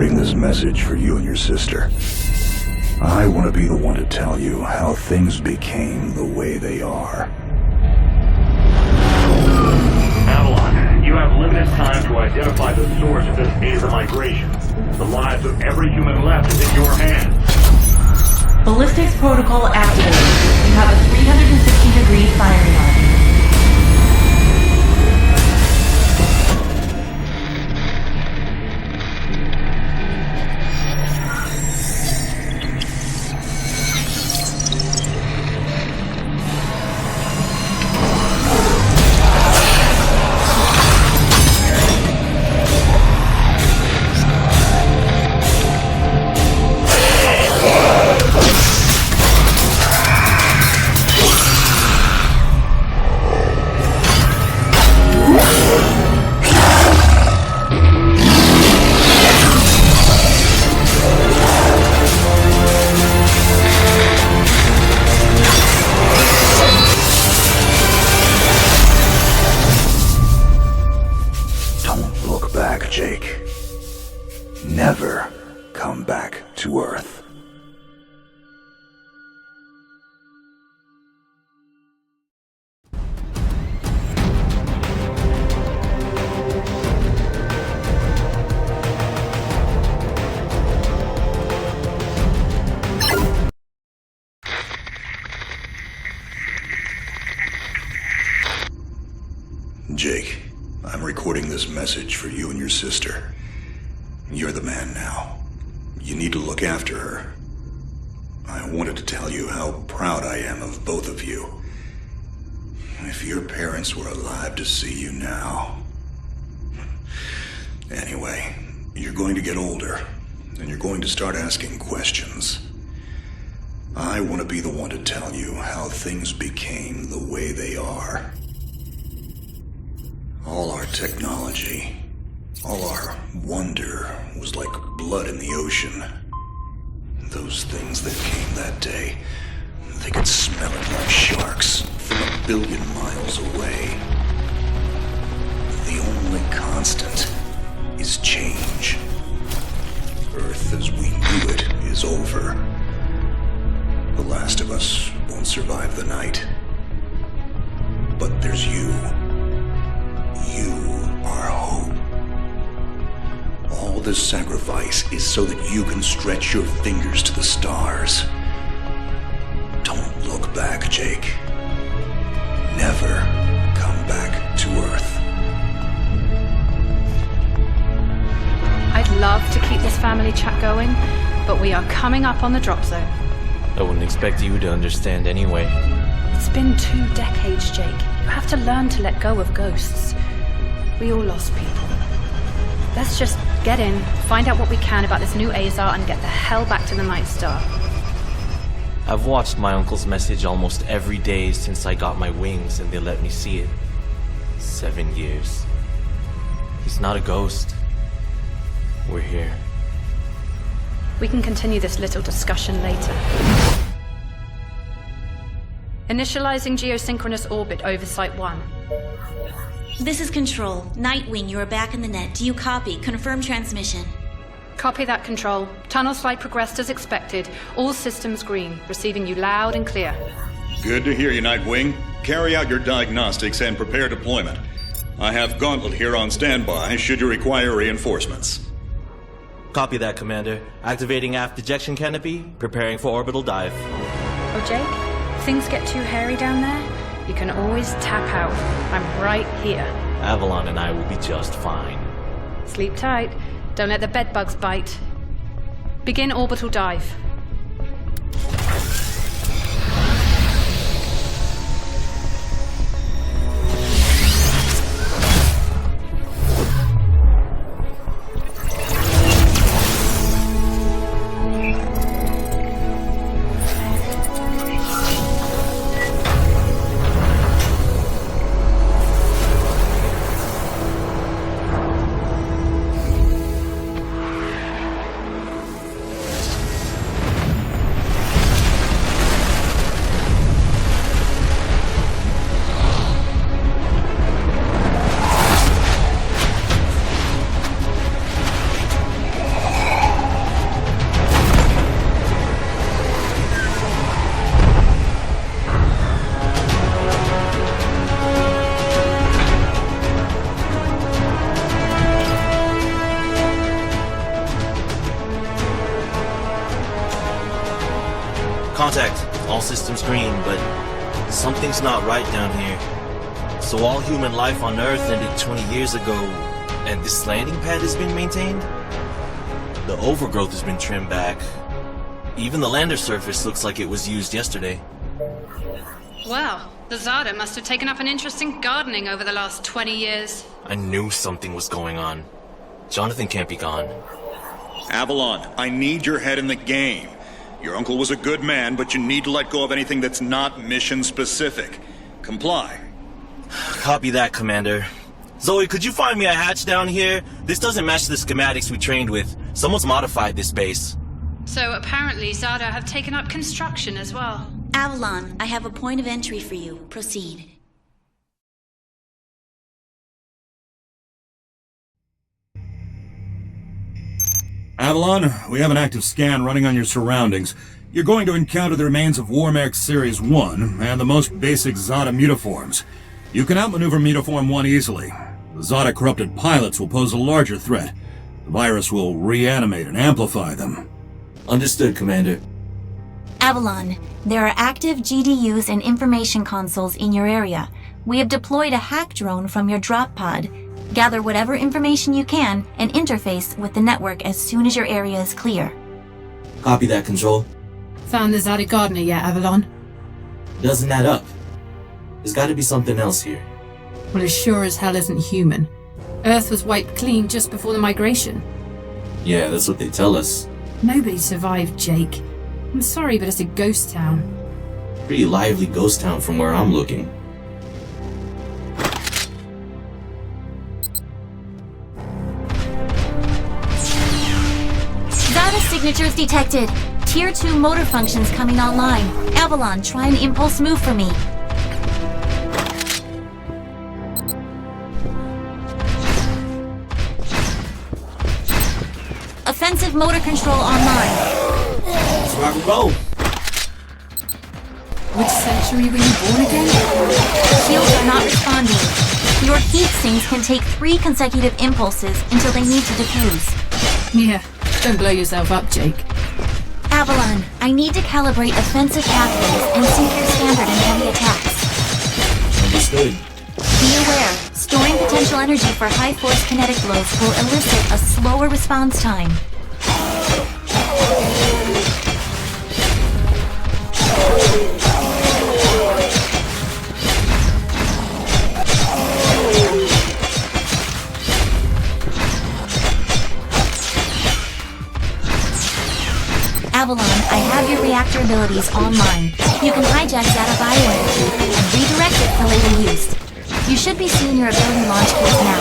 recording this message for you and your sister. I want to be the one to tell you how things became the way they are. Avalon, you have limited time to identify the source of this Aether migration. The lives of every human left is in your hands. Ballistics protocol activated. You have a 360-degree firing arc. Jake. Never come back to Earth. Jake, I'm recording this message for you and your sister. You're the man now. You need to look after her. I wanted to tell you how proud I am of both of you. If your parents were alive to see you now. Anyway, you're going to get older, and you're going to start asking questions. I want to be the one to tell you how things became the way they are. All our technology, all our wonder was like blood in the ocean. Those things that came that day, they could smell it like sharks from 1 billion miles away. The only constant is change. Earth as we knew it is over. The last of us won't survive the night. But there's you. You are hope. All this sacrifice is so that you can stretch your fingers to the stars. Don't look back, Jake. Never come back to Earth. I'd love to keep this family chat going, but we are coming up on the drop zone. I wouldn't expect you to understand anyway. It's been 2 decades, Jake. You have to learn to let go of ghosts. We all lost people. Let's just get in, find out what we can about this new Azar, and get the hell back to the Night Star. I've watched my uncle's message almost every day since I got my wings and they let me see it. 7 years. He's not a ghost. We're here. We can continue this little discussion later. Initializing geosynchronous orbit over Site 1. This is Control. Nightwing, you are back in the net. Do you copy? Confirm transmission. Copy that, Control. Tunnel slide progressed as expected. All systems green. Receiving you loud and clear. Good to hear you, Nightwing. Carry out your diagnostics and prepare deployment. I have Gauntlet here on standby should you require reinforcements. Copy that, Commander. Activating aft ejection canopy, preparing for orbital dive. Oh, Jake? If things get too hairy down there, you can always tap out. I'm right here. Avalon and I will be just fine. Sleep tight. Don't let the bedbugs bite. Begin orbital dive. system's green, but something's not right down here. So all human life on Earth ended 20 years ago, and this landing pad has been maintained? The overgrowth has been trimmed back. Even the lander surface looks like it was used yesterday. Well, the Zada must have taken up an interest in gardening over the last 20 years. I knew something was going on. Jonathan can't be gone. Avalon, I need your head in the game. Your uncle was a good man, but you need to let go of anything that's not mission-specific. Comply. Copy that, Commander. Zoe, could you find me a hatch down here? This doesn't match the schematics we trained with. Someone's modified this base. So apparently Zada have taken up construction as well. Avalon, I have a point of entry for you. Proceed. Avalon, we have an active scan running on your surroundings. You're going to encounter the remains of Warmech Series 1 and the most basic Zada mutaforms. You can outmaneuver Mutaform 1 easily. The Zada corrupted pilots will pose a larger threat. The virus will reanimate and amplify them. Understood, Commander. Avalon, there are active GDUs and information consoles in your area. We have deployed a hack drone from your drop pod. Gather whatever information you can and interface with the network as soon as your area is clear. Copy that, Control. Found the Zada gardener yet, Avalon? Doesn't add up. There's gotta be something else here. Well, it sure as hell isn't human. Earth was wiped clean just before the migration. Yeah, that's what they tell us. Nobody survived, Jake. I'm sorry, but it's a ghost town. Pretty lively ghost town from where I'm looking. Zada signatures detected. Tier 2 motor functions coming online. Avalon, try an impulse move for me. Offensive motor control online. Let's rock and roll. Which century were you born again? Shields are not responding. Your heat sinks can take 3 consecutive impulses until they need to defuse. Yeah, don't blow yourself up, Jake. Avalon, I need to calibrate offensive pathways and sync your standard and heavy attacks. Understood. Be aware, storing potential energy for high-force kinetic blows will elicit a slower response time. Avalon, I have your reactor abilities online. You can hijack Zada bioenergy and redirect it for later use. You should be seeing your ability launch code now.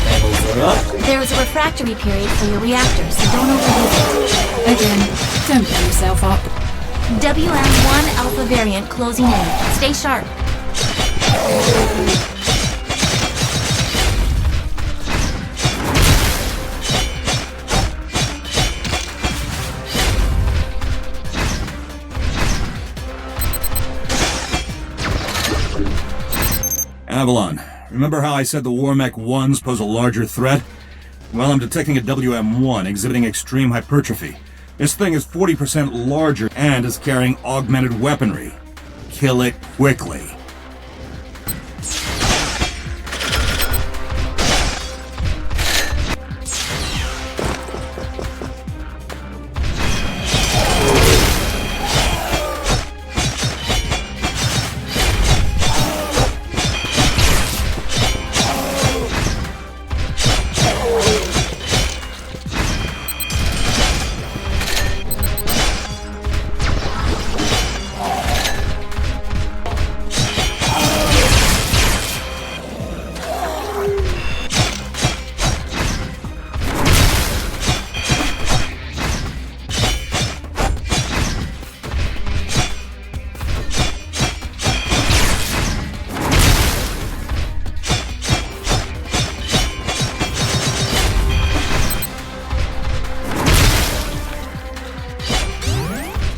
Levels are up. There is a refractory period for your reactor, so don't overuse it. Again, don't blow yourself up. WM1 Alpha variant closing in. Stay sharp. Avalon, remember how I said the Warmech 1s pose a larger threat? Well, I'm detecting a WM1 exhibiting extreme hypertrophy. This thing is 40% larger and is carrying augmented weaponry. Kill it quickly.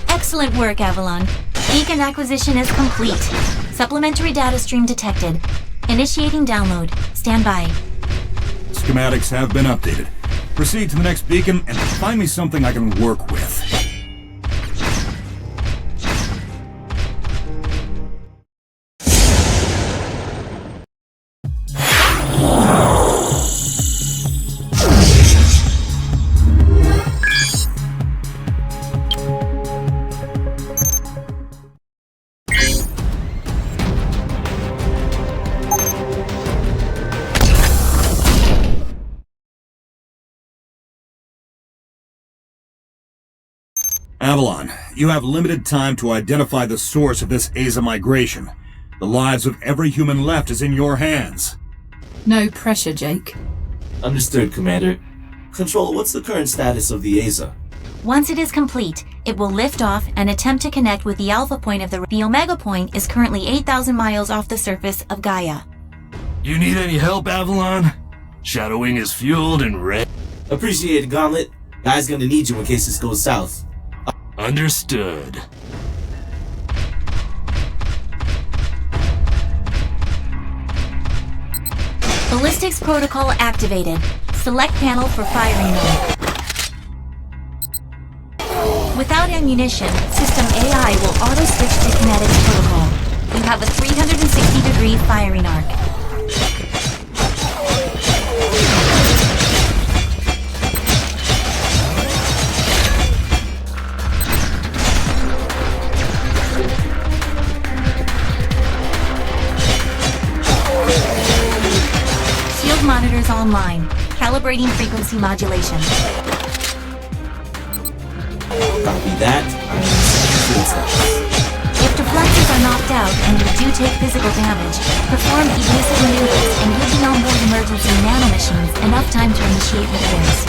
Excellent work, Avalon. Beacon acquisition is complete. Supplementary data stream detected. Initiating download. Stand by. Schematics have been updated. Proceed to the next beacon and find me something I can work with. Avalon, you have limited time to identify the source of this Aza migration. The lives of every human left is in your hands. No pressure, Jake. Understood, Commander. Control, what's the current status of the Aza? Once it is complete, it will lift off and attempt to connect with the Alpha Point of the Omega Point is currently 8,000 miles off the surface of Gaia. You need any help, Avalon? Shadowing is fueled and ready. Appreciate it, Gauntlet. Guy's gonna need you in case this goes south. Understood. Ballistics protocol activated. Select panel for firing mode. Without ammunition, system AI will auto-switch to kinetics protocol. You have a 360-degree firing arc. Shield monitors online. Calibrating frequency modulation. Copy that. If deflectors are knocked out and you do take physical damage, perform evasive maneuvers and give the onboard emergency nanomachines enough time to initiate repairs.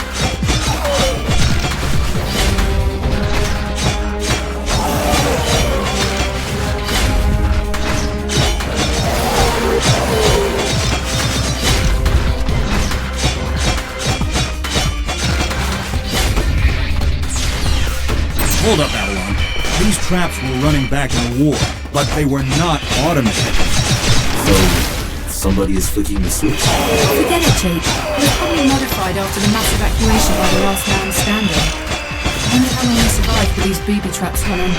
Hold up, Avalon. These traps were running back in the war, but they were not automated. So, somebody is flicking the switch? Forget it, Jake. It was probably modified after the mass evacuation by the last man standing. I wonder how long they survived with these booby traps running.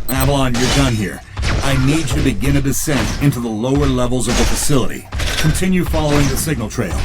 Avalon, you're done here. I need you to begin a descent into the lower levels of the facility. Continue following the signal trail.